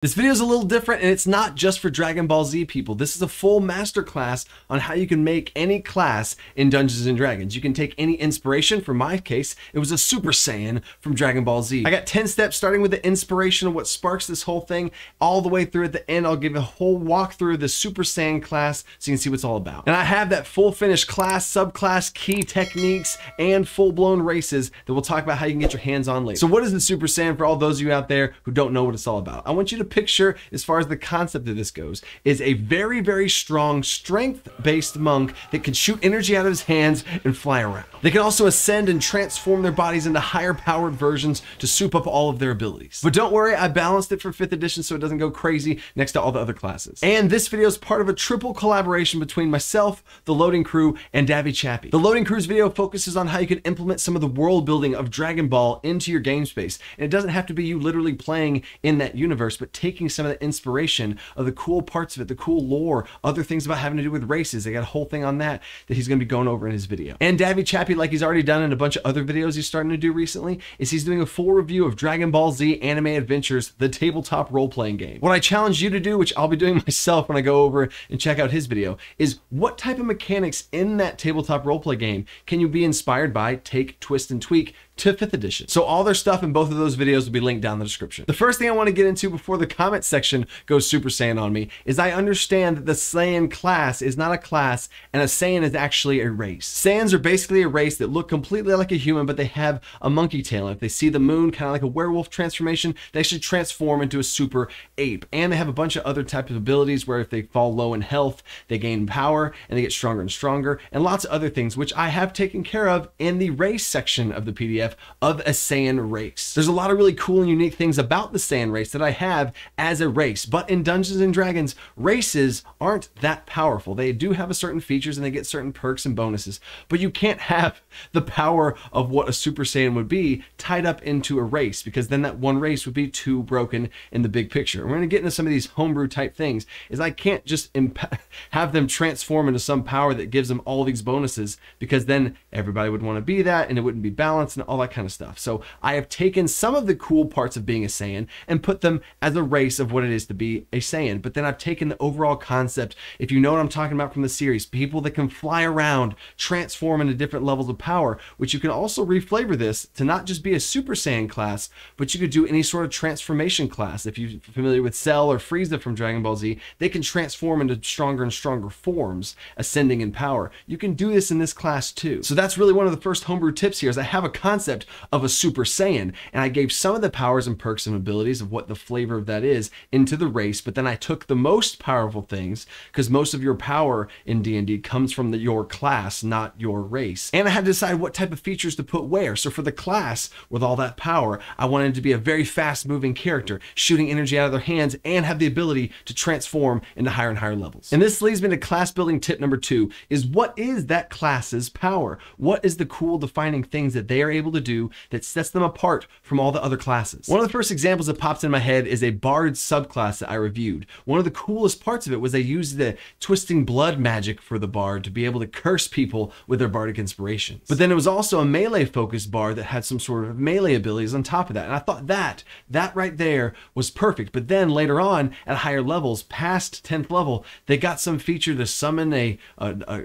This video is a little different, and it's not just for Dragon Ball Z people. This is a full masterclass on how you can make any class in Dungeons & Dragons. You can take any inspiration. For my case, it was a Super Saiyan from Dragon Ball Z. I got 10 steps starting with the inspiration of what sparks this whole thing all the way through. At the end, I'll give a whole walkthrough of the Super Saiyan class so you can see what it's all about. And I have that full finished class, subclass, key techniques, and full-blown races that we'll talk about how you can get your hands on later. So what is the Super Saiyan for all those of you out there who don't know what it's all about? I want you to picture, as far as the concept of this goes, is a very, very strong strength-based monk that can shoot energy out of his hands and fly around. They can also ascend and transform their bodies into higher powered versions to soup up all of their abilities. But don't worry, I balanced it for 5th edition so it doesn't go crazy next to all the other classes. And this video is part of a triple collaboration between myself, the Loading Crew, and Davy Chappie. The Loading Crew's video focuses on how you can implement some of the world building of Dragon Ball into your game space. And it doesn't have to be you literally playing in that universe, but taking some of the inspiration of the cool parts of it, the cool lore, other things about having to do with races. They got a whole thing on that he's going to be going over in his video. And Davy Chappie, like he's already done in a bunch of other videos he's starting to do recently, is he's doing a full review of Dragon Ball Z Anime Adventures, the tabletop role-playing game. What I challenge you to do, which I'll be doing myself when I go over and check out his video, is what type of mechanics in that tabletop role-play game can you be inspired by, take, twist, and tweak to 5th edition. So all their stuff in both of those videos will be linked down in the description. The first thing I want to get into before the comment section goes Super Saiyan on me is I understand that the Saiyan class is not a class and a Saiyan is actually a race. Saiyans are basically a race that look completely like a human, but they have a monkey tail. And if they see the moon, kind of like a werewolf transformation, they actually transform into a super ape. And they have a bunch of other types of abilities where if they fall low in health, they gain power and they get stronger and stronger, and lots of other things, which I have taken care of in the race section of the PDF of a Saiyan race. There's a lot of really cool and unique things about the Saiyan race that I have as a race, but in Dungeons & Dragons, races aren't that powerful. They do have a certain features and they get certain perks and bonuses, but you can't have the power of what a Super Saiyan would be tied up into a race, because then that one race would be too broken in the big picture. And we're going to get into some of these homebrew type things, is I can't just have them transform into some power that gives them all these bonuses, because then everybody would want to be that and it wouldn't be balanced and all that kind of stuff. So I have taken some of the cool parts of being a Saiyan and put them as a race of what it is to be a Saiyan. But then I've taken the overall concept, if you know what I'm talking about from the series, people that can fly around, transform into different levels of power, which you can also reflavor this to not just be a Super Saiyan class, but you could do any sort of transformation class. If you're familiar with Cell or Frieza from Dragon Ball Z, they can transform into stronger and stronger forms, ascending in power. You can do this in this class too. So that's really one of the first homebrew tips here, is I have a concept of a Super Saiyan, and I gave some of the powers and perks and abilities of what the flavor of that is into the race, but then I took the most powerful things, because most of your power in D&D comes from your class, not your race. And I had to decide what type of features to put where. So for the class with all that power, I wanted it to be a very fast moving character, shooting energy out of their hands and have the ability to transform into higher and higher levels. And this leads me to class building tip number 2, is what is that class's power? What is the cool defining things that they are able to do that sets them apart from all the other classes? One of the first examples that pops in my head is a bard subclass that I reviewed. One of the coolest parts of it was they used the twisting blood magic for the bard to be able to curse people with their bardic inspirations. But then it was also a melee focused bard that had some sort of melee abilities on top of that. And I thought that right there was perfect. But then later on at higher levels, past 10th level, they got some feature to summon a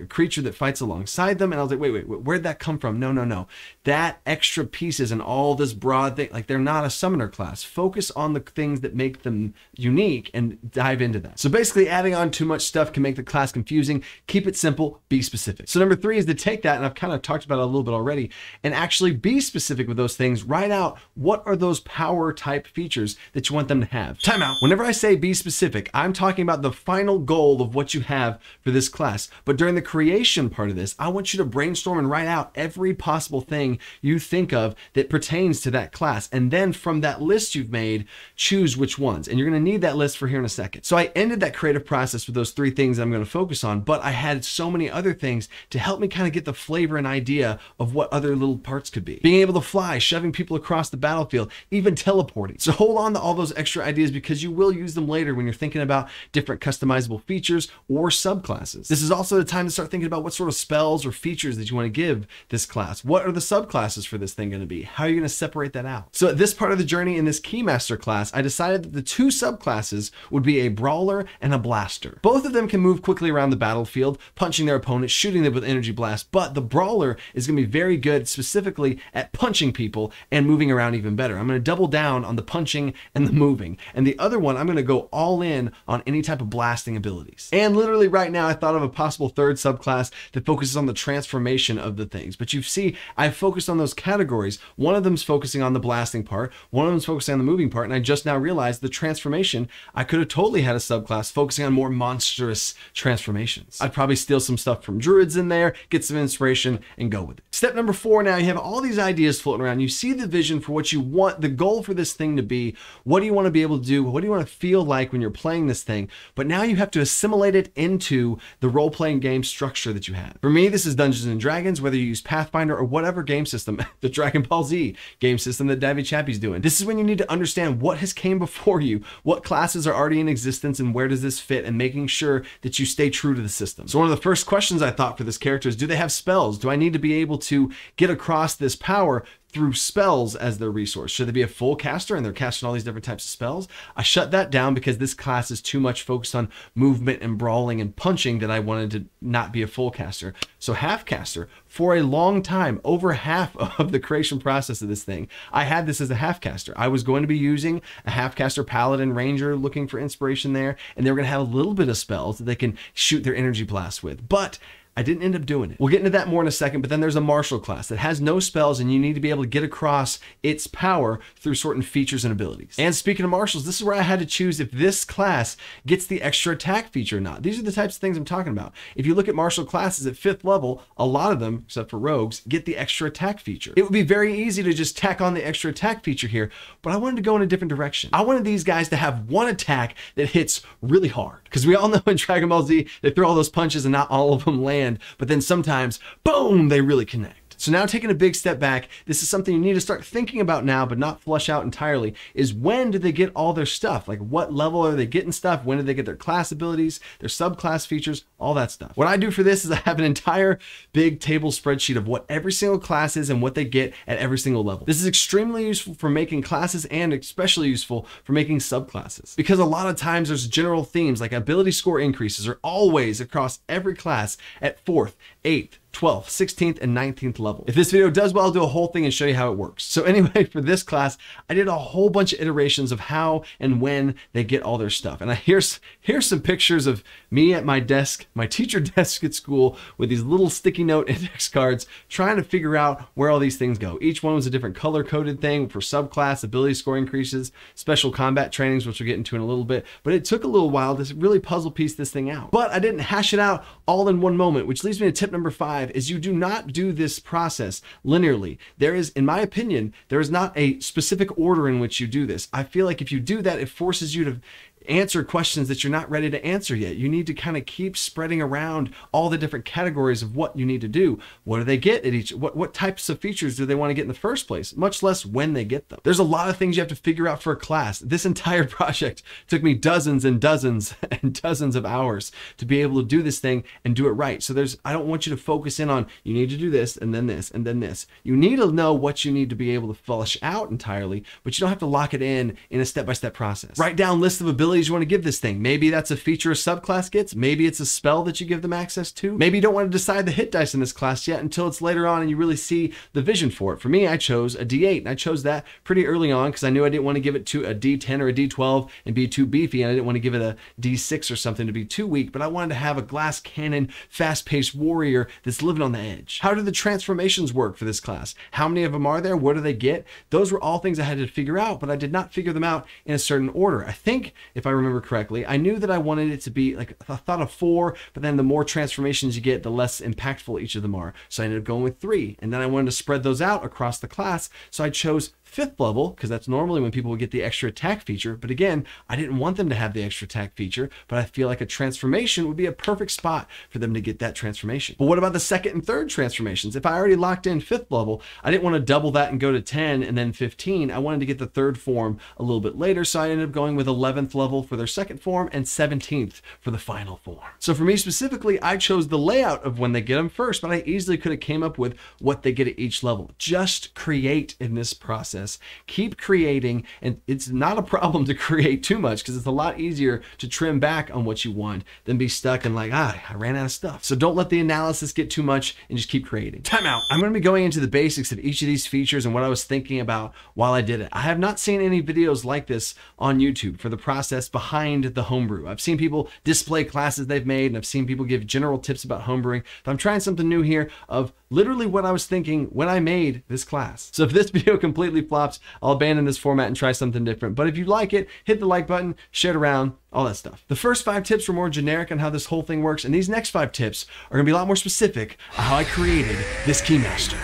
creature that fights alongside them. And I was like, wait, where'd that come from? No. That extra pieces and all this broad thing, like, they're not a summoner class. Focus on the things that make them unique and dive into that. So basically adding on too much stuff can make the class confusing. Keep it simple, be specific. So number 3 is to take that, and I've kind of talked about it a little bit already, and actually be specific with those things. Write out what are those power type features that you want them to have. Time out. Whenever I say be specific, I'm talking about the final goal of what you have for this class. But during the creation part of this, I want you to brainstorm and write out every possible thing you think of that pertains to that class. And then from that list you've made, choose which ones. And you're going to need that list for here in a second. So I ended that creative process with those 3 things I'm going to focus on, but I had so many other things to help me kind of get the flavor and idea of what other little parts could be. Being able to fly, shoving people across the battlefield, even teleporting. So hold on to all those extra ideas, because you will use them later when you're thinking about different customizable features or subclasses. This is also the time to start thinking about what sort of spells or features that you want to give this class. What are the subclasses for for this thing going to be? How are you going to separate that out? So at this part of the journey in this Keymaster class, I decided that the two subclasses would be a brawler and a blaster. Both of them can move quickly around the battlefield, punching their opponents, shooting them with energy blast, but the brawler is going to be very good specifically at punching people and moving around even better. I'm going to double down on the punching and the moving. And the other one, I'm going to go all in on any type of blasting abilities. And literally right now, I thought of a possible third subclass that focuses on the transformation of the things. But you see, I've focused on those categories. One of them's focusing on the blasting part, one of them's focusing on the moving part, and I just now realized the transformation, I could have totally had a subclass focusing on more monstrous transformations. I'd probably steal some stuff from druids in there, get some inspiration, and go with it. Step number 4, now you have all these ideas floating around. You see the vision for what you want, the goal for this thing to be. What do you want to be able to do? What do you want to feel like when you're playing this thing? But now you have to assimilate it into the role-playing game structure that you have. For me, this is Dungeons and Dragons, whether you use Pathfinder or whatever game system, the Dragon Ball Z game system that Davy Chappie's doing. This is when you need to understand what has came before you, what classes are already in existence, and where does this fit, and making sure that you stay true to the system. So one of the first questions I thought for this character is, do they have spells? Do I need to be able to get across this power through spells as their resource? Should they be a full caster and they're casting all these different types of spells? I shut that down because this class is too much focused on movement and brawling and punching that I wanted to not be a full caster. So half caster, for a long time, over half of the creation process of this thing, I had this as a half caster. I was going to be using a half caster paladin ranger looking for inspiration there, and they were going to have a little bit of spells that they can shoot their energy blasts with. But I didn't end up doing it. We'll get into that more in a second, but then there's a martial class that has no spells and you need to be able to get across its power through certain features and abilities. And speaking of martials, this is where I had to choose if this class gets the extra attack feature or not. These are the types of things I'm talking about. If you look at martial classes at 5th level, a lot of them, except for rogues, get the extra attack feature. It would be very easy to just tack on the extra attack feature here, but I wanted to go in a different direction. I wanted these guys to have one attack that hits really hard. Because we all know in Dragon Ball Z, they throw all those punches and not all of them land, but then sometimes, boom, they really connect. So now taking a big step back, this is something you need to start thinking about now, but not flush out entirely, is when do they get all their stuff? Like what level are they getting stuff? When do they get their class abilities, their subclass features, all that stuff? What I do for this is I have an entire big table spreadsheet of what every single class is and what they get at every single level. This is extremely useful for making classes and especially useful for making subclasses. Because a lot of times there's general themes like ability score increases are always across every class at 4th, 8th, 12th, 16th, and 19th level. If this video does well, I'll do a whole thing and show you how it works. So anyway, for this class, I did a whole bunch of iterations of how and when they get all their stuff. And here's some pictures of me at my desk, my teacher desk at school, with these little sticky note index cards, trying to figure out where all these things go. Each one was a different color-coded thing for subclass, ability score increases, special combat trainings, which we'll get into in a little bit. But it took a little while to really puzzle piece this thing out. But I didn't hash it out all in one moment, which leads me to tip number 5, is you do not do this process linearly. There is, in my opinion, there is not a specific order in which you do this. I feel like if you do that, it forces you to answer questions that you're not ready to answer yet. You need to kind of keep spreading around all the different categories of what you need to do. What do they get at each? What types of features do they want to get in the first place? Much less when they get them. There's a lot of things you have to figure out for a class. This entire project took me dozens and dozens and dozens of hours to be able to do this thing and do it right. So I don't want you to focus in on, you need to do this and then this and then this. You need to know what you need to be able to flesh out entirely, but you don't have to lock it in a step-by-step process. Write down lists of abilities you want to give this thing. Maybe that's a feature a subclass gets. Maybe it's a spell that you give them access to. Maybe you don't want to decide the hit dice in this class yet until it's later on and you really see the vision for it. For me, I chose a D8 and I chose that pretty early on because I knew I didn't want to give it to a D10 or a D12 and be too beefy, and I didn't want to give it a D6 or something to be too weak, but I wanted to have a glass cannon, fast-paced warrior that's living on the edge. How do the transformations work for this class? How many of them are there? What do they get? Those were all things I had to figure out, but I did not figure them out in a certain order. I think, if I remember correctly, I knew that I wanted it to be like, I thought of 4, but then the more transformations you get, the less impactful each of them are. So I ended up going with 3, and then I wanted to spread those out across the class, so I chose 5th level, because that's normally when people would get the extra attack feature. But again, I didn't want them to have the extra attack feature, but I feel like a transformation would be a perfect spot for them to get that transformation. But what about the 2nd and 3rd transformations? If I already locked in 5th level, I didn't want to double that and go to 10 and then 15. I wanted to get the 3rd form a little bit later, so I ended up going with 11th level level for their second form and 17th for the final form. So for me specifically, I chose the layout of when they get them first, but I easily could have came up with what they get at each level. Just create in this process. Keep creating, and it's not a problem to create too much because it's a lot easier to trim back on what you want than be stuck and like, I ran out of stuff. So don't let the analysis get too much and just keep creating. Time out. I'm going to be going into the basics of each of these features and what I was thinking about while I did it. I have not seen any videos like this on YouTube for the process behind the homebrew. I've seen people display classes they've made, and I've seen people give general tips about homebrewing, but I'm trying something new here of literally what I was thinking when I made this class. So if this video completely flops, I'll abandon this format and try something different. But if you like it, hit the like button, share it around, all that stuff. The first 5 tips were more generic on how this whole thing works, and these next 5 tips are gonna be a lot more specific on how I created this Keymaster.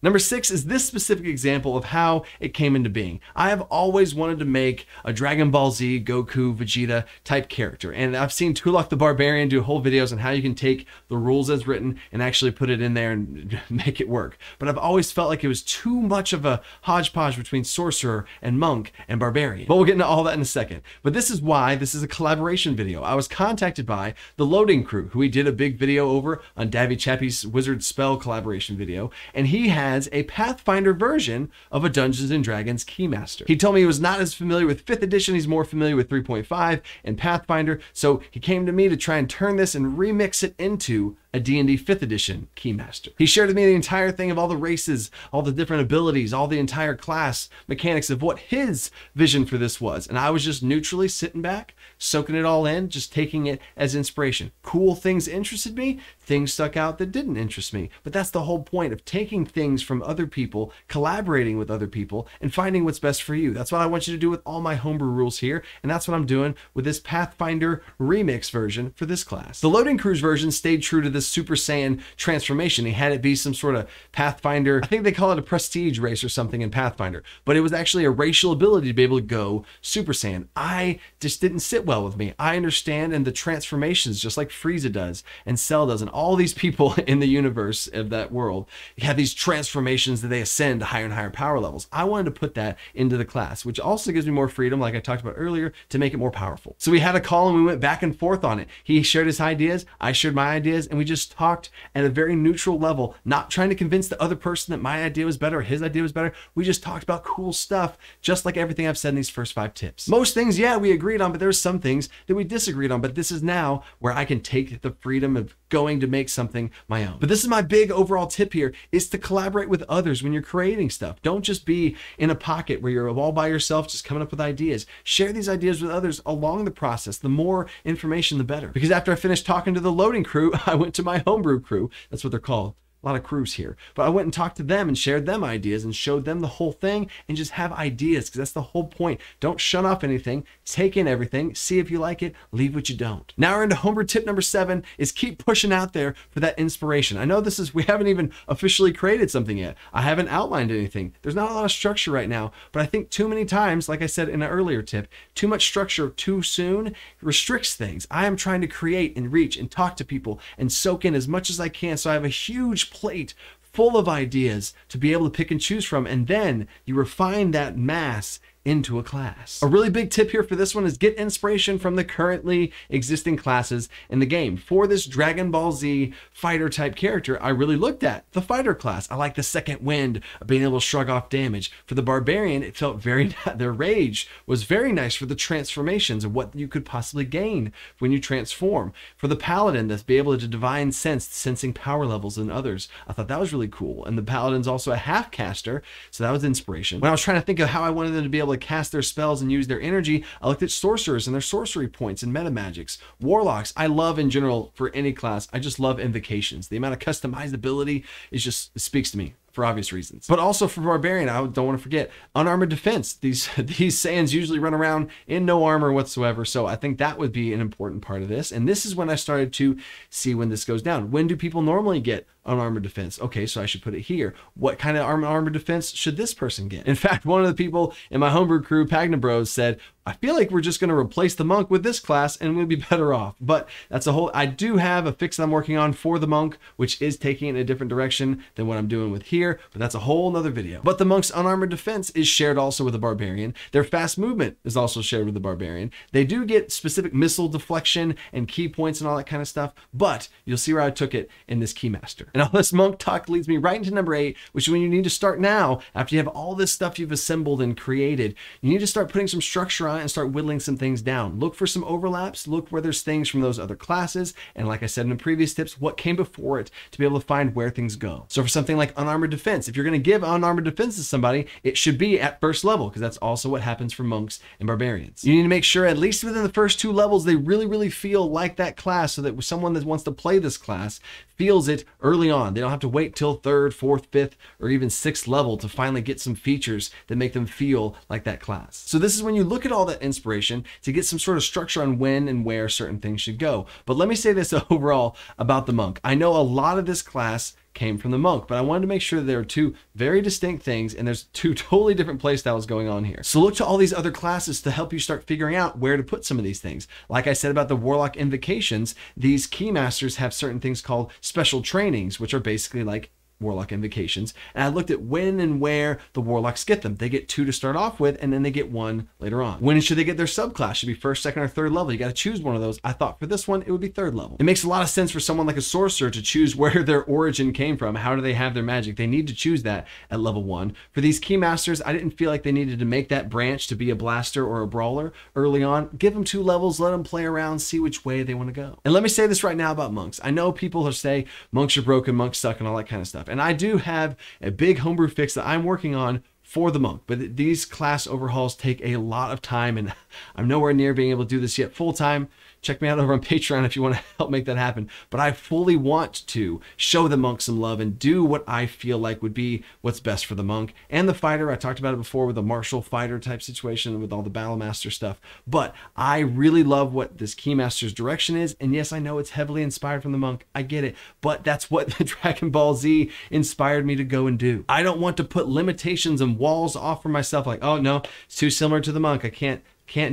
Number 6 is this specific example of how it came into being. I have always wanted to make a Dragon Ball Z, Goku, Vegeta type character. And I've seen Tulok the Barbarian do whole videos on how you can take the rules as written and actually put it in there and make it work. But I've always felt like it was too much of a hodgepodge between sorcerer and monk and barbarian. But we'll get into all that in a second. But this is why this is a collaboration video. I was contacted by the Loading Crew, who we did a big video over on Davy Chappie's Wizard Spell collaboration video. And he has a Pathfinder version of a Dungeons & Dragons Keymaster. He told me he was not as familiar with 5th edition, he's more familiar with 3.5 and Pathfinder, so he came to me to try and turn this and remix it into a D&D 5th edition Keymaster. He shared with me the entire thing of all the races, all the different abilities, all the entire class mechanics of what his vision for this was. And I was just neutrally sitting back, soaking it all in, just taking it as inspiration. Cool things interested me, things stuck out that didn't interest me. But that's the whole point of taking things from other people, collaborating with other people, and finding what's best for you. That's what I want you to do with all my homebrew rules here, and that's what I'm doing with this Pathfinder remix version for this class. The Loading Crew's version stayed true to this Super Saiyan transformation. He had it be some sort of Pathfinder, I think they call it a prestige race or something in Pathfinder, but it was actually a racial ability to be able to go Super Saiyan. I just didn't sit well with me. I understand and the transformations, just like Frieza does and Cell does and all these people in the universe of that world have these transformations that they ascend to higher and higher power levels. I wanted to put that into the class, which also gives me more freedom, like I talked about earlier, to make it more powerful. So we had a call and we went back and forth on it. He shared his ideas, I shared my ideas, and we just talked at a very neutral level, not trying to convince the other person that my idea was better or his idea was better. We just talked about cool stuff, just like everything I've said in these first 5 tips. Most things, yeah, we agreed on, but there's some things that we disagreed on. But this is now where I can take the freedom of going to make something my own. But this is my big overall tip here, is to collaborate with others when you're creating stuff. Don't just be in a pocket where you're all by yourself just coming up with ideas. Share these ideas with others along the process. The more information, the better. Because after I finished talking to the Loading Crew, I went to my homebrew crew. That's what they're called. A lot of crews here, but I went and talked to them and shared them ideas and showed them the whole thing and just have ideas, because that's the whole point. Don't shut off anything, take in everything, see if you like it, leave what you don't. Now we're into homebrew tip number 7 is keep pushing out there for that inspiration. I know we haven't even officially created something yet. I haven't outlined anything. There's not a lot of structure right now, but I think too many times, like I said in an earlier tip, too much structure too soon restricts things. I am trying to create and reach and talk to people and soak in as much as I can, so I have a huge plate full of ideas to be able to pick and choose from, and then you refine that mass into a class. A really big tip here for this one is get inspiration from the currently existing classes in the game. For this Dragon Ball Z fighter type character, I really looked at the fighter class. I like the second wind of being able to shrug off damage. For the barbarian, it felt very, their rage was very nice for the transformations of what you could possibly gain when you transform. For the paladin, to be able to divine sense, sensing power levels in others, I thought that was really cool. And the paladin's also a half caster, so that was inspiration. When I was trying to think of how I wanted them to be able to cast their spells and use their energy, I looked at sorcerers and their sorcery points and meta magics. Warlocks, I love in general for any class. I just love invocations. The amount of customizability is just, it speaks to me for obvious reasons. But also for barbarian, I don't want to forget unarmored defense. These Saiyans usually run around in no armor whatsoever, so I think that would be an important part of this. And this is when I started to see when this goes down. When do people normally get unarmored defense. Okay, so I should put it here. What kind of unarmored defense should this person get? In fact, one of the people in my homebrew crew, Pagna Bros, said, I feel like we're just going to replace the monk with this class and we'll be better off. But that's a whole, I do have a fix that I'm working on for the monk, which is taking it in a different direction than what I'm doing with here, but that's a whole nother video. But the monk's unarmored defense is shared also with the barbarian. Their fast movement is also shared with the barbarian. They do get specific missile deflection and key points and all that kind of stuff, but you'll see where I took it in this Keymaster. And all this monk talk leads me right into number 8, which is when you need to start now, after you have all this stuff you've assembled and created, you need to start putting some structure on it and start whittling some things down. Look for some overlaps, look where there's things from those other classes, and like I said in the previous tips, what came before it to be able to find where things go. So for something like unarmored defense, if you're going to give unarmored defense to somebody, it should be at first level, because that's also what happens for monks and barbarians. You need to make sure at least within the first 2 levels, they really feel like that class, so that someone that wants to play this class feels it early on. They don't have to wait till 3rd, 4th, 5th, or even 6th level to finally get some features that make them feel like that class. So this is when you look at all that inspiration to get some sort of structure on when and where certain things should go. But let me say this overall about the monk. I know a lot of this class came from the monk, but I wanted to make sure that there are 2 very distinct things and there's 2 totally different playstyles going on here. So look to all these other classes to help you start figuring out where to put some of these things. Like I said about the Warlock Invocations, these Keymasters have certain things called special trainings, which are basically like Warlock Invocations, and I looked at when and where the Warlocks get them. They get 2 to start off with, and then they get 1 later on. When should they get their subclass? Should be 1st, 2nd, or 3rd level. You got to choose one of those. I thought for this one, it would be 3rd level. It makes a lot of sense for someone like a sorcerer to choose where their origin came from. How do they have their magic? They need to choose that at level 1. For these Keymasters, I didn't feel like they needed to make that branch to be a blaster or a brawler early on. Give them 2 levels, let them play around, see which way they want to go. And let me say this right now about monks. I know people will say monks are broken, monks suck, and all that kind of stuff. And I do have a big homebrew fix that I'm working on for the monk, but these class overhauls take a lot of time, and I'm nowhere near being able to do this yet full time. Check me out over on Patreon if you want to help make that happen. But I fully want to show the monk some love and do what I feel like would be what's best for the monk and the fighter. I talked about it before with the martial fighter type situation with all the battle master stuff. But I really love what this Keymaster's direction is. And yes, I know it's heavily inspired from the monk. I get it. But that's what the Dragon Ball Z inspired me to go and do. I don't want to put limitations and walls off for myself like, oh no, it's too similar to the monk. I can't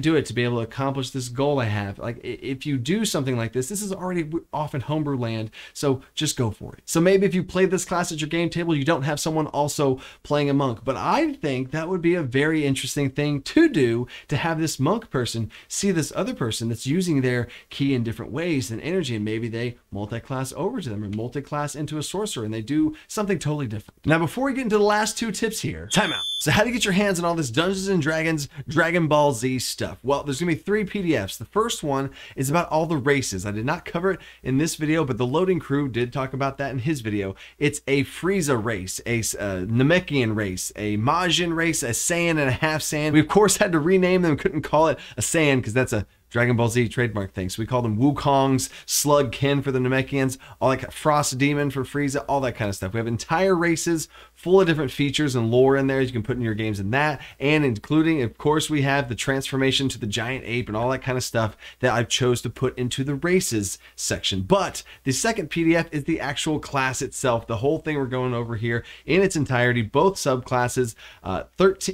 do it to be able to accomplish this goal I have. Like, if you do something like this is already off in homebrew land, so just go for it. So maybe if you play this class at your game table, you don't have someone also playing a monk, but I think that would be a very interesting thing to do, to have this monk person see this other person that's using their key in different ways and energy, and maybe they multi-class over to them or multi-class into a sorcerer and they do something totally different. Now, before we get into the last 2 tips here, time out. So how to get your hands on all this Dungeons and Dragons Dragon Ball Z stuff? Well, there's gonna be 3 PDFs. The first one is about all the races. I did not cover it in this video, but the loading crew did talk about that in his video. It's a Frieza race, a Namekian race, a Majin race, a Saiyan, and a half Saiyan. We of course had to rename them, couldn't call it a Saiyan because that's a Dragon Ball Z trademark thing. So we call them Wukongs, Slug Kin for the Namekians, all that, Frost Demon for Frieza, all that kind of stuff. We have entire races full of different features and lore in there you can put in your games in that, and including, of course, we have the transformation to the giant ape and all that kind of stuff that I've chose to put into the races section. But the second PDF is the actual class itself, the whole thing we're going over here in its entirety, both subclasses,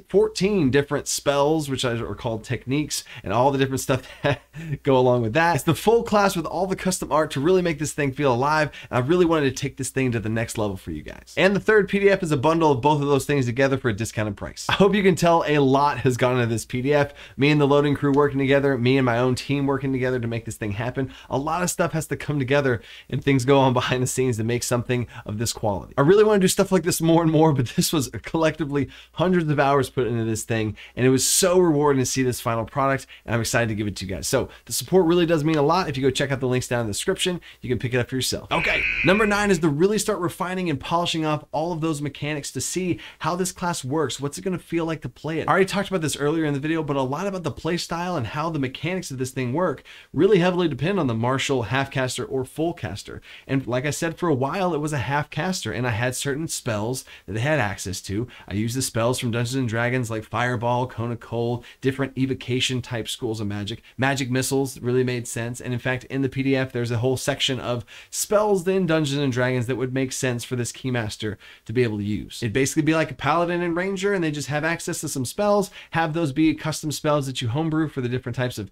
14 different spells, which are called techniques, and all the different stuff that go along with that. It's the full class with all the custom art to really make this thing feel alive. And I really wanted to take this thing to the next level for you guys. And the third PDF is a bundle of both of those things together for a discounted price. I hope you can tell a lot has gone into this PDF. Me and the loading crew working together, me and my own team working together to make this thing happen. A lot of stuff has to come together and things go on behind the scenes to make something of this quality. I really want to do stuff like this more and more, but this was collectively hundreds of hours put into this thing, and it was so rewarding to see this final product, and I'm excited to give it to you guys. So the support really does mean a lot. If you go check out the links down in the description, you can pick it up for yourself. Okay, number 9 is to really start refining and polishing off all of those mechanics to see how this class works. What's it going to feel like to play it? I already talked about this earlier in the video, but a lot about the play style and how the mechanics of this thing work really heavily depend on the martial, half caster, or full caster. And like I said, for a while it was a half caster, and I had certain spells that they had access to. I used the spells from Dungeons and Dragons like Fireball, Cone of Cold, different evocation type schools of magic magic missiles really made sense. And in fact, in the PDF, there's a whole section of spells in Dungeons and Dragons that would make sense for this Keymaster to be able to use. It'd basically be like a Paladin and Ranger, and they just have access to some spells, have those be custom spells that you homebrew for the different types of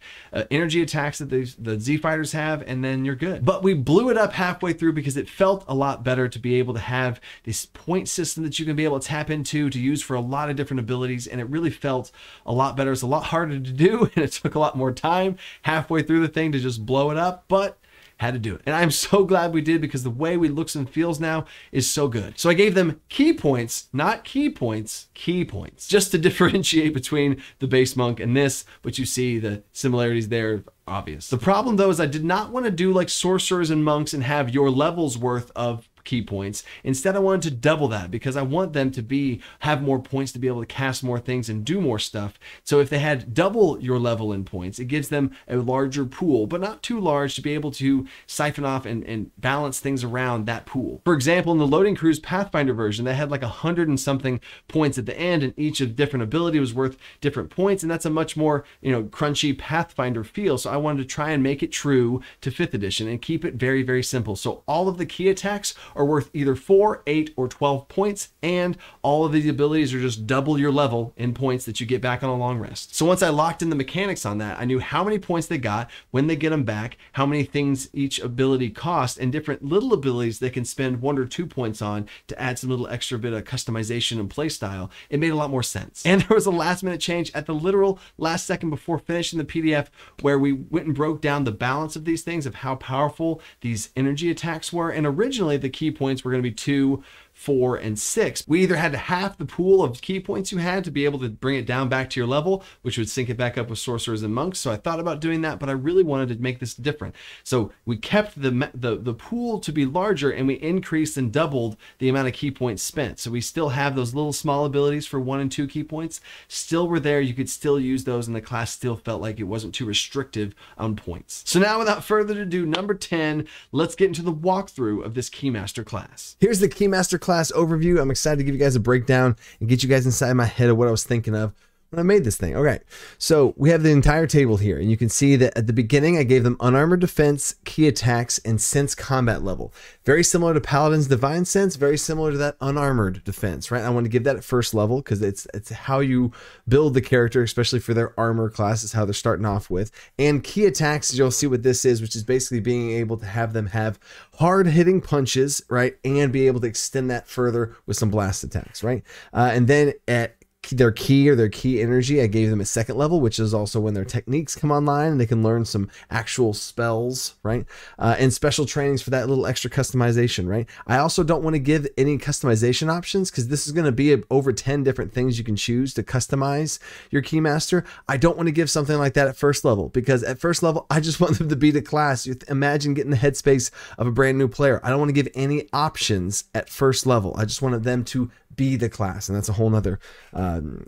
energy attacks that the Z fighters have, and then you're good. But we blew it up halfway through because it felt a lot better to be able to have this point system that you can be able to tap into to use for a lot of different abilities, and it really felt a lot better. It's a lot harder to do, and it took a lot more time halfway through the thing to just blow it up, but had to do it. And I'm so glad we did, because the way we looks and feels now is so good. So I gave them key points, not key points, key points, just to differentiate between the base monk and this, but you see the similarities there, obvious. The problem though is I did not want to do like sorcerers and monks and have your level's worth of key points. Instead, I wanted to double that, because I want them to have more points to be able to cast more things and do more stuff. So if they had double your level in points, it gives them a larger pool, but not too large to be able to siphon off and balance things around that pool. For example, in the Loading Cruise Pathfinder version, they had like 100 and something points at the end, and each of different ability was worth different points, and that's a much more, crunchy Pathfinder feel. So I wanted to try and make it true to 5th edition and keep it very, very simple. So all of the key attacks are worth either 4, 8, or 12 points, and all of these abilities are just double your level in points that you get back on a long rest. So once I locked in the mechanics on that, I knew how many points they got, when they get them back, how many things each ability cost, and different little abilities they can spend 1 or 2 points on to add some little extra bit of customization and play style. It made a lot more sense. And there was a last minute change at the literal last second before finishing the PDF, where we went and broke down the balance of these things, of how powerful these energy attacks were. And originally the key points were going to be 2, 4, and 6. We either had half the pool of key points you had to be able to bring it down back to your level, which would sync it back up with sorcerers and monks. So I thought about doing that, but I really wanted to make this different. So we kept the pool to be larger, and we increased and doubled the amount of key points spent. So we still have those little small abilities for 1 and 2 key points still were there. You could still use those, and the class still felt like it wasn't too restrictive on points. So now, without further ado, number 10, let's get into the walkthrough of this Keymaster class. Here's the Keymaster class overview. I'm excited to give you guys a breakdown and get you guys inside my head of what I was thinking of when I made this thing. Okay, so we have the entire table here, and you can see that at the beginning I gave them unarmored defense, key attacks, and sense combat level. Very similar to Paladin's divine sense, very similar to that unarmored defense, right? I want to give that at first level because it's how you build the character, especially for their armor class, is how they're starting off with. And key attacks, you'll see what this is, which is basically being able to have them have hard hitting punches, right? And be able to extend that further with some blast attacks, right? And then at their key or their key energy, I gave them a 2nd level, which is also when their techniques come online and they can learn some actual spells, right? And special trainings for that little extra customization, right? I also don't want to give any customization options, because this is going to be over 10 different things you can choose to customize your Keymaster. I don't want to give something like that at first level, because at first level, I just want them to be the class. You imagine getting the headspace of a brand new player. I don't want to give any options at first level. I just wanted them to be the class, and that's a whole nother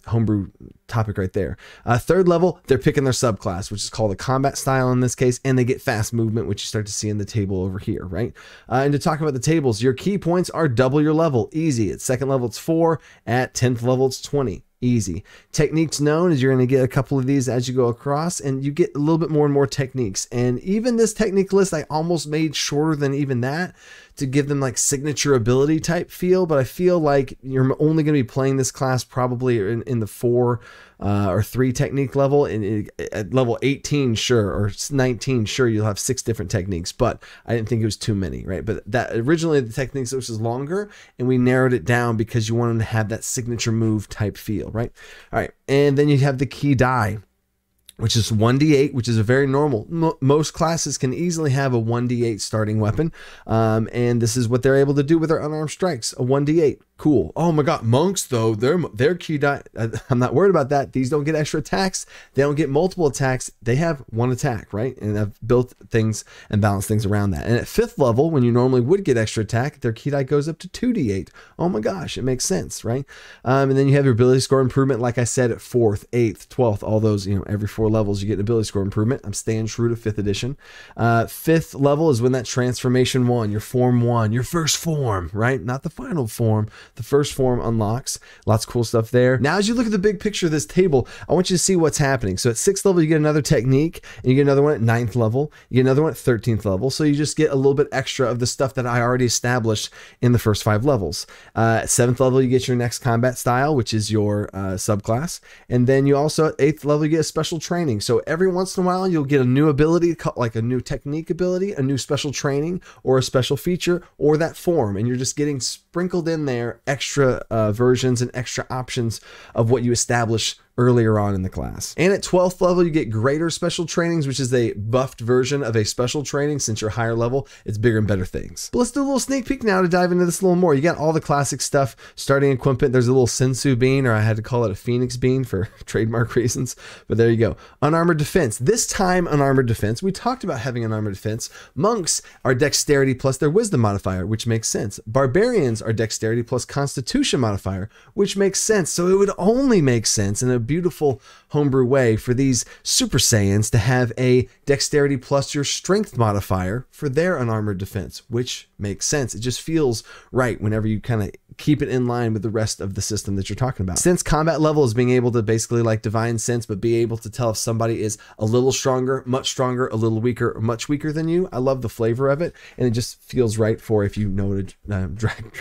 homebrew topic right there. 3rd level, they're picking their subclass, which is called a combat style in this case, and they get fast movement, which you start to see in the table over here, right? And to talk about the tables, your key points are double your level, easy. At 2nd level, it's 4. At 10th level, it's 20. Easy. Techniques known is you're going to get a couple of these as you go across, and you get a little bit more and more techniques. And even this technique list, I almost made shorter than even that to give them like signature ability type feel, but I feel like you're only going to be playing this class probably in the 4 or 3 technique level. And at level 18, sure, or 19, sure, you'll have 6 different techniques, but I didn't think it was too many, right? But that originally the techniques list was longer, and we narrowed it down because you wanted to have that signature move type feel, right? All right, and then you have the key die, which is 1d8, which is a very normal. Most classes can easily have a 1d8 starting weapon, and this is what they're able to do with their unarmed strikes, a 1d8. Cool. Oh my God, monks though, their key die, I'm not worried about that. These don't get extra attacks. They don't get multiple attacks. They have 1 attack, right? And I've built things and balanced things around that. And at 5th level, when you normally would get extra attack, their key die goes up to 2d8. Oh my gosh, it makes sense, right? And then you have your ability score improvement, like I said, at 4th, 8th, 12th, all those, every 4 levels you get an ability score improvement. I'm staying true to 5th edition. 5th level is when that transformation 1, your form 1, your first form, right? Not the final form, the first form unlocks. Lots of cool stuff there. Now, as you look at the big picture of this table, I want you to see what's happening. So at 6th level, you get another technique, and you get another one at 9th level. You get another one at 13th level. So you just get a little bit extra of the stuff that I already established in the first 5 levels. At 7th level, you get your next combat style, which is your subclass. And then you also at 8th level, you get a special training. So every once in a while, you'll get a new ability, like a new technique ability, a new special training, or a special feature, or that form. And you're just getting sprinkled in there extra versions and extra options of what you establish earlier on in the class. And at 12th level, you get greater special trainings, which is a buffed version of a special training. Since you're higher level, it's bigger and better things. But let's do a little sneak peek now to dive into this a little more. You got all the classic stuff starting in Quimpent. There's a little Sensu bean, or I had to call it a Phoenix bean for trademark reasons, but there you go. Unarmored defense. This time, unarmored defense. We talked about having unarmored defense. Monks are dexterity plus their wisdom modifier, which makes sense. Barbarians are dexterity plus constitution modifier, which makes sense. So it would only make sense in a beautiful homebrew way for these Super Saiyans to have a dexterity plus your strength modifier for their unarmored defense, which makes sense. It just feels right whenever you kind of keep it in line with the rest of the system that you're talking about. Since combat level is being able to basically like divine sense, but be able to tell if somebody is a little stronger, a little weaker, or much weaker than you. I love the flavor of it, and it just feels right for if you know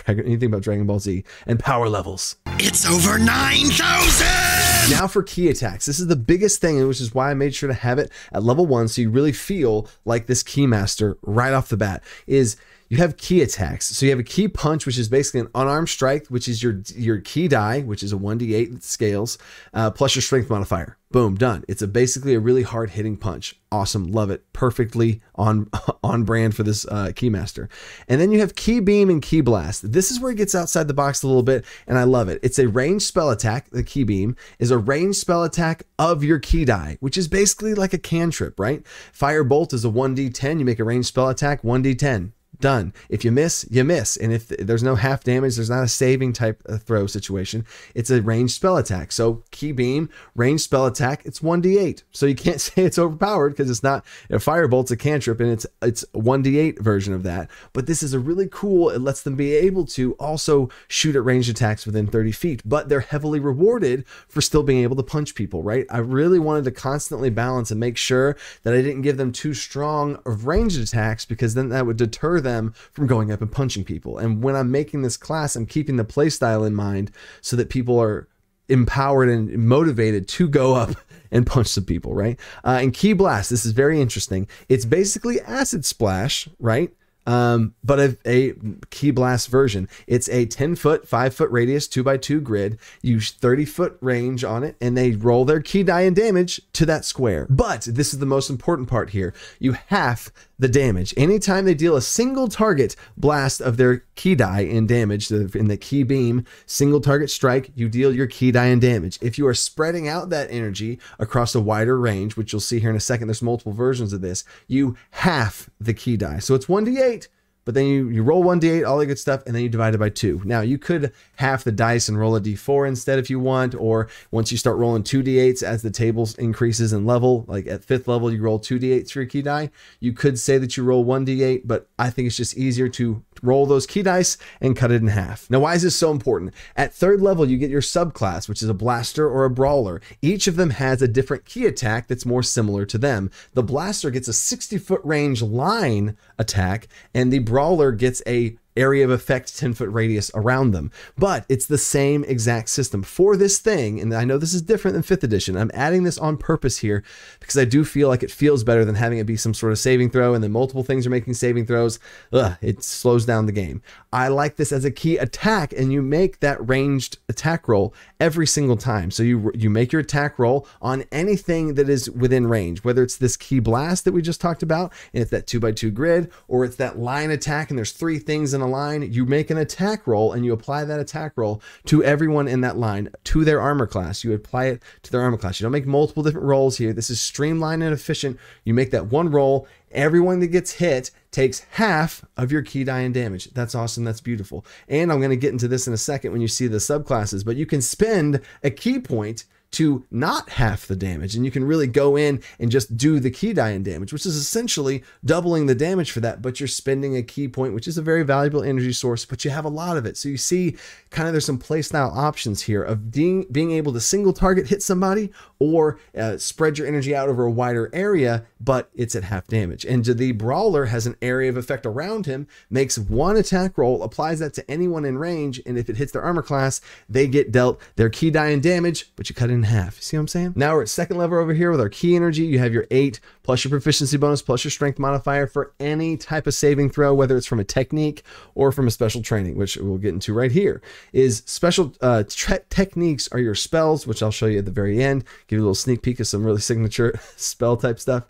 anything about Dragon Ball Z and power levels. It's over 9,000! Now for key attacks. This is the biggest thing, which is why I made sure to have it at level 1, so you really feel like this key master right off the bat. Is you have key attacks. So you have a key punch, which is basically an unarmed strike, which is your key die, which is a 1d8 that scales, plus your strength modifier. Boom, done. It's basically a really hard hitting punch. Awesome, love it. Perfectly on brand for this Keymaster. And then you have Key Beam and Key Blast. This is where it gets outside the box a little bit, and I love it. It's a ranged spell attack. The Key Beam is a ranged spell attack of your key die, which is basically like a cantrip, right? Firebolt is a 1d10. You make a ranged spell attack, 1d10. Done. If you miss, you miss. And if there's no half damage, there's not a saving type of throw situation. It's a ranged spell attack. So Key Beam, ranged spell attack, it's 1d8. So you can't say it's overpowered because it's not. A Firebolt's a cantrip, and it's 1d8 version of that. But this is a really cool. It lets them be able to also shoot at ranged attacks within 30 feet, but they're heavily rewarded for still being able to punch people, right? I really wanted to constantly balance and make sure that I didn't give them too strong of ranged attacks, because then that would deter them from going up and punching people. And when I'm making this class, I'm keeping the play style in mind so that people are empowered and motivated to go up and punch some people, right? And Key Blast, this is very interesting. It's basically Acid Splash, right? But a Key Blast version. It's a 10-foot, 5-foot radius, 2x2 grid. Use 30-foot range on it, and they roll their key die and damage to that square. But this is the most important part here. You half the damage. Anytime they deal a single target blast of their key die in damage, in the Key Beam, single target strike, you deal your key die in damage. If you are spreading out that energy across a wider range, which you'll see here in a second, there's multiple versions of this, you half the key die. So it's 1d8, but then you roll 1d8, all the good stuff, and then you divide it by 2. Now, you could half the dice and roll a d4 instead if you want, or once you start rolling 2d8s as the table increases in level, like at 5th level, you roll 2d8s for your key die. You could say that you roll 1d8, but I think it's just easier to roll those key dice and cut it in half. Now, why is this so important? At 3rd level, you get your subclass, which is a blaster or a brawler. Each of them has a different key attack that's more similar to them. The blaster gets a 60-foot range line attack, and the brawler gets a area of effect 10-foot radius around them. But it's the same exact system for this thing, and I know this is different than 5th edition. I'm adding this on purpose here because I do feel like it feels better than having it be some sort of saving throw, and then multiple things are making saving throws. It slows down the game. I like this as a key attack, and you make that ranged attack roll every single time. So you make your attack roll on anything that is within range, whether it's this Key Blast that we just talked about, and it's that 2x2 grid, or it's that line attack, and there's 3 things in a line. You make an attack roll, and you apply that attack roll to everyone in that line, to their armor class. You apply it to their armor class. You don't make multiple different rolls here. This is streamlined and efficient. You make that one roll. Everyone that gets hit takes half of your key die and damage. That's awesome. That's beautiful. And I'm going to get into this in a second when you see the subclasses, but you can spend a key point to not half the damage. And you can really go in and just do the key die and damage, which is essentially doubling the damage for that, but you're spending a key point, which is a very valuable energy source, but you have a lot of it. So you see kind of there's some playstyle options here of being able to single target hit somebody or spread your energy out over a wider area, but it's at half damage. And the brawler has an area of effect around him, makes one attack roll, applies that to anyone in range, and if it hits their armor class, they get dealt their key die and damage, but you cut it in half. See what I'm saying? Now we're at second level over here with our key energy. You have your 8 plus your proficiency bonus plus your strength modifier for any type of saving throw, whether it's from a technique or from a special training, which we'll get into right here. Is special techniques are your spells, which I'll show you at the very end. Give you a little sneak peek of some really signature spell type stuff.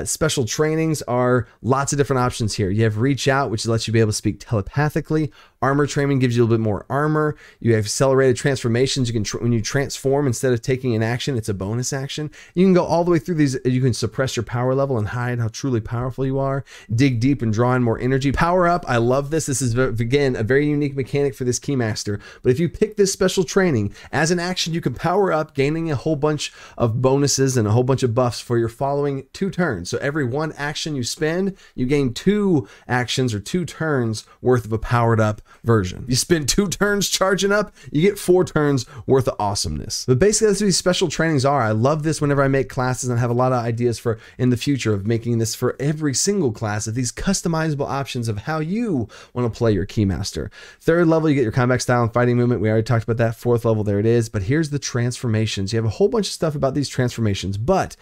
Special trainings are lots of different options here. You have reach out, which lets you be able to speak telepathically. Armor training gives you a little bit more armor. You have accelerated transformations. You can when you transform, instead of taking an action, it's a bonus action. You can go all the way through these. You can suppress your power level and hide how truly powerful you are. Dig deep and draw in more energy. Power up. I love this. This is, again, a very unique mechanic for this Keymaster. But if you pick this special training as an action, you can power up, gaining a whole bunch of bonuses and a whole bunch of buffs for your following 2 turns. So every 1 action you spend, you gain 2 actions or 2 turns worth of a powered up version. You spend 2 turns charging up, you get 4 turns worth of awesomeness. But basically that's what these special trainings are. I love this whenever I make classes, and I have a lot of ideas for in the future of making this for every single class, of these customizable options of how you want to play your Keymaster. 3rd level, you get your combat style and fighting movement. We already talked about that. 4th level, there it is. But here's the transformations. You have a whole bunch of stuff about these transformations, but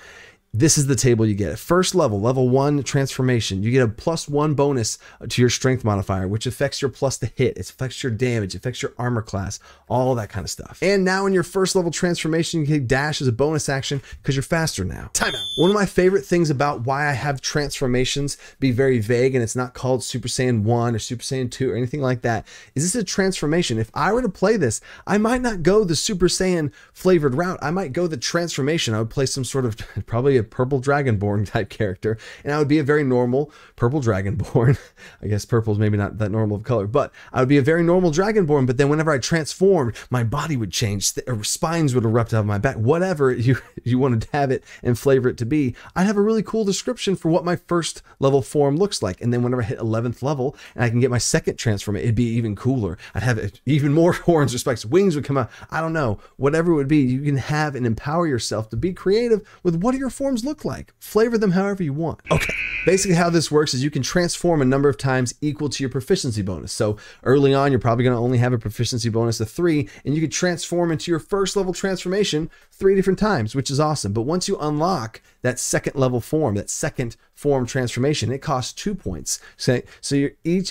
this is the table you get. First level, level 1 transformation. You get a +1 bonus to your strength modifier, which affects your plus to hit. It affects your damage, it affects your armor class, all that kind of stuff. And now in your first level transformation, you can dash as a bonus action because you're faster now. Timeout. One of my favorite things about why I have transformations be very vague and it's not called Super Saiyan 1 or Super Saiyan 2 or anything like that is this is a transformation. If I were to play this, I might not go the Super Saiyan flavored route. I might go the transformation. I would play some sort of probably a purple Dragonborn type character, and I would be a very normal purple Dragonborn. I guess purple is maybe not that normal of color, but I would be a very normal Dragonborn. But then whenever I transformed, my body would change, spines would erupt out of my back, whatever you wanted to have it and flavor it to be. I'd have a really cool description for what my first level form looks like, and then whenever I hit 11th level and I can get my second transformation, it'd be even cooler. I'd have even more horns or spikes, wings would come out. I don't know, whatever it would be. You can have and empower yourself to be creative with what do your forms look like. Flavor them however you want. Okay, basically how this works is you can transform a number of times equal to your proficiency bonus. So early on, you're probably going to only have a proficiency bonus of 3, and you could transform into your first level transformation 3 different times, which is awesome. But once you unlock that second level form, that second form transformation, it costs 2 points. So you're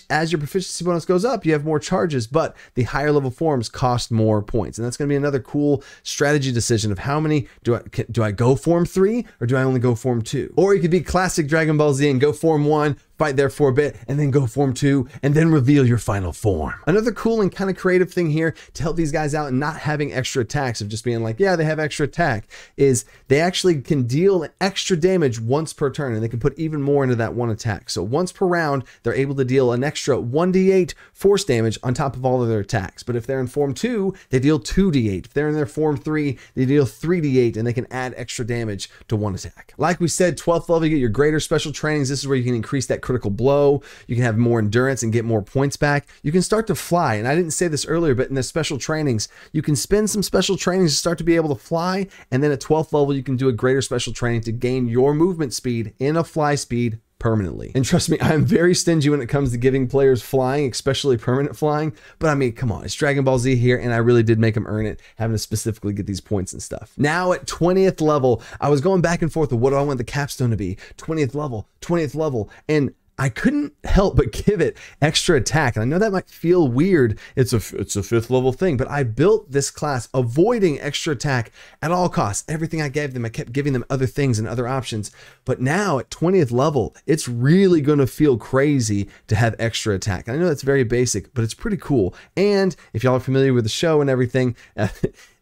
as your proficiency bonus goes up, you have more charges, but the higher level forms cost more points. And that's going to be another cool strategy decision of how many do I go form 3 or do I only go form 2? Or you could be classic Dragon Ball Z and go form 1, fight there for a bit, and then go form 2, and then reveal your final form. Another cool and kind of creative thing here to help these guys out and not having extra attacks of just being like, yeah, they have extra attack, is they actually can deal extra damage once per turn, and they can put even more into that one attack. So once per round, they're able to deal an extra 1d8 force damage on top of all of their attacks. But if they're in form 2, they deal 2d8. If they're in their form 3, they deal 3d8, and they can add extra damage to one attack. Like we said, 12th level, you get your greater special trainings. This is where you can increase that critical blow. You can have more endurance and get more points back. You can start to fly. And I didn't say this earlier, but in the special trainings, you can spend some special trainings to start to be able to fly. And then at 12th level, you can do a greater special training to gain your movement speed in a fly speed permanently. And trust me, I'm very stingy when it comes to giving players flying, especially permanent flying. But I mean, come on, it's Dragon Ball Z here, and I really did make them earn it, having to specifically get these points and stuff. Now at 20th level, I was going back and forth with what do I want the capstone to be? 20th level, and I couldn't help but give it extra attack. And I know that might feel weird. It's a 5th level thing, but I built this class avoiding extra attack at all costs. Everything I gave them, I kept giving them other things and other options. But now at 20th level, it's really going to feel crazy to have extra attack. And I know that's very basic, but it's pretty cool. And if y'all are familiar with the show and everything,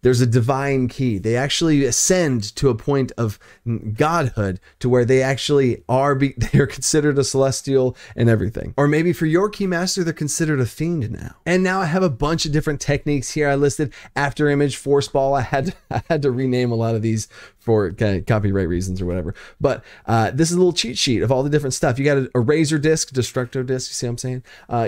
There's a divine ki. They actually ascend to a point of godhood to where they actually they are considered a celestial and everything. Or maybe for your keymaster, they're considered a fiend now. And now I have a bunch of different techniques here. I listed after image, force ball. I had to rename a lot of these for copyright reasons or whatever. But this is a little cheat sheet of all the different stuff. You got a razor disc, destructo disc. You see what I'm saying?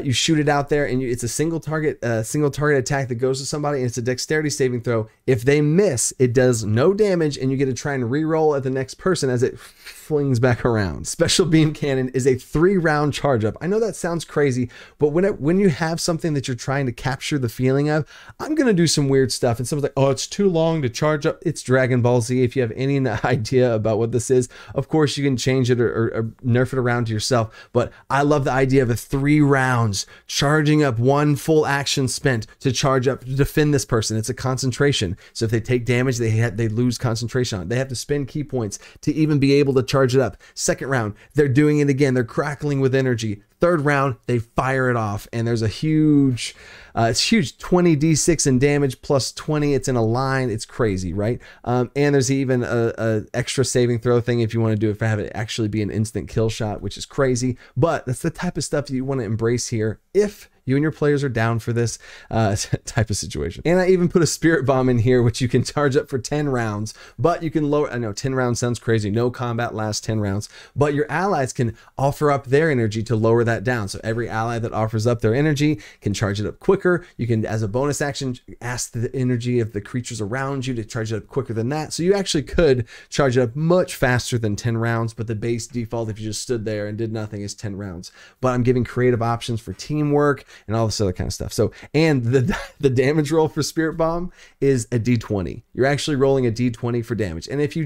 You shoot it out there, and it's a single target attack that goes to somebody, and it's a dexterity saving throw. If they miss, it does no damage, and you get to try and re-roll at the next person as it flings back around. Special beam cannon is a 3-round charge up. I know that sounds crazy, but when you have something that you're trying to capture the feeling of, I'm gonna do some weird stuff, and someone's like, oh, it's too long to charge up. It's Dragon Ball Z. If you have any idea about what this is, of course you can change it or nerf it around to yourself, but I love the idea of a 3 rounds charging up, 1 full action spent to charge up to defend this person. It's a concentration, so if they take damage, they lose concentration on it. They have to spend key points to even be able to charge it up. Second round, they're doing it again, they're crackling with energy. Third round, they fire it off, and there's a huge, it's huge, 20d6 in damage plus 20. It's in a line. It's crazy, right? And there's even a extra saving throw thing if you want to do it, have it actually be an instant kill shot, which is crazy. But that's the type of stuff that you want to embrace here if you and your players are down for this type of situation. And I even put a spirit bomb in here, which you can charge up for 10 rounds, but you can lower, I know 10 rounds sounds crazy. No combat lasts 10 rounds, but your allies can offer up their energy to lower that down. So every ally that offers up their energy can charge it up quicker. You can, as a bonus action, ask the energy of the creatures around you to charge it up quicker than that. So you actually could charge it up much faster than 10 rounds, but the base default, if you just stood there and did nothing, is 10 rounds. But I'm giving creative options for teamwork and all this other kind of stuff. So, and the damage roll for Spirit Bomb is a D20. You're actually rolling a D20 for damage. And if you're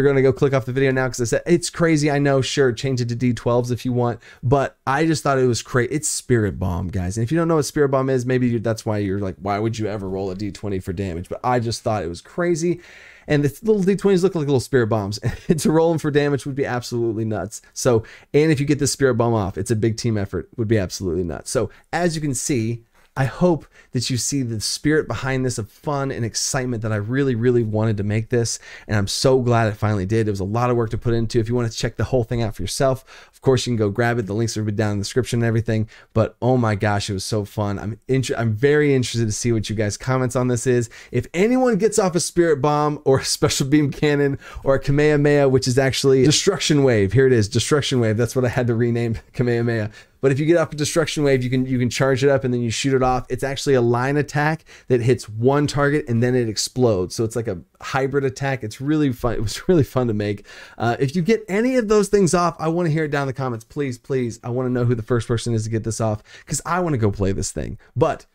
going to go click off the video now, because I said it's crazy, I know, sure, change it to D12s if you want, but I just thought it was crazy. It's Spirit Bomb, guys. And if you don't know what Spirit Bomb is, maybe that's why you're like, why would you ever roll a D20 for damage? But I just thought it was crazy. And the little D20s look like little spirit bombs. And to roll them for damage would be absolutely nuts. So, and if you get the spirit bomb off, it's a big team effort, would be absolutely nuts. So as you can see, I hope that you see the spirit behind this of fun and excitement that I really, really wanted to make this. And I'm so glad it finally did. It was a lot of work to put into. If you want to check the whole thing out for yourself, of course, you can go grab it. The links will be down in the description and everything. But oh my gosh, it was so fun. I'm very interested to see what you guys' comments on this is. If anyone gets off a spirit bomb or a special beam cannon or a Kamehameha, which is actually Destruction Wave. Here it is, Destruction Wave. That's what I had to rename Kamehameha. But if you get off a Destruction Wave, you can charge it up and then you shoot it off. It's actually a line attack that hits one target and then it explodes. So it's like a hybrid attack. It's really fun. It was really fun to make. If you get any of those things off, I want to hear it down in the comments. Please, please. I want to know who the first person is to get this off because I want to go play this thing. But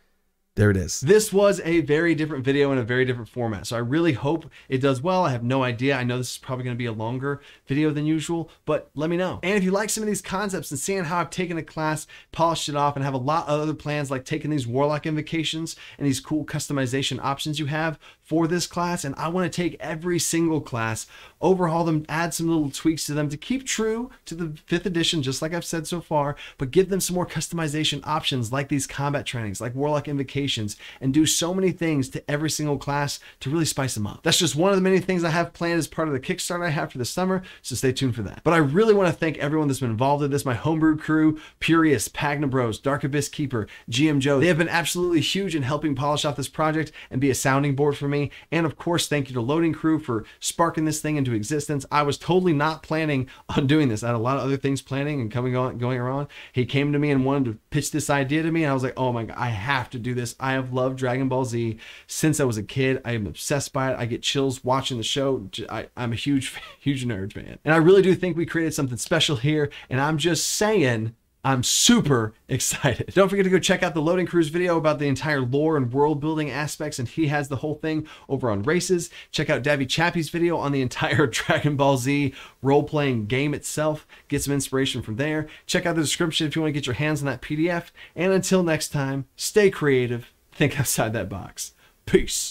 there it is. This was a very different video in a very different format. So I really hope it does well. I have no idea. I know this is probably going to be a longer video than usual, but let me know. And if you like some of these concepts and seeing how I've taken a class, polished it off, and have a lot of other plans like taking these Warlock invocations and these cool customization options you have for this class, and I want to take every single class, overhaul them, add some little tweaks to them to keep true to the 5th edition, just like I've said so far, but give them some more customization options like these combat trainings, like Warlock invocations, and do so many things to every single class to really spice them up. That's just one of the many things I have planned as part of the Kickstarter I have for the summer, so stay tuned for that. But I really want to thank everyone that's been involved in this, my homebrew crew, Purius, Pagna Bros, Dark Abyss Keeper, GM Joe. They have been absolutely huge in helping polish off this project and be a sounding board for me. And of course, thank you to Loading Crew for sparking this thing into existence. I was totally not planning on doing this. I had a lot of other things planning and going around. He came to me and wanted to pitch this idea to me, and I was like, oh my God, I have to do this. I have loved Dragon Ball Z since I was a kid. I am obsessed by it. I get chills watching the show. I'm a huge nerd fan. And I really do think we created something special here, and I'm just saying, I'm super excited. Don't forget to go check out the Loading Crew's video about the entire lore and world building aspects, and he has the whole thing over on Races. Check out Davy Chappie's video on the entire Dragon Ball Z role-playing game itself. Get some inspiration from there. Check out the description if you want to get your hands on that PDF. And until next time, stay creative, think outside that box. Peace.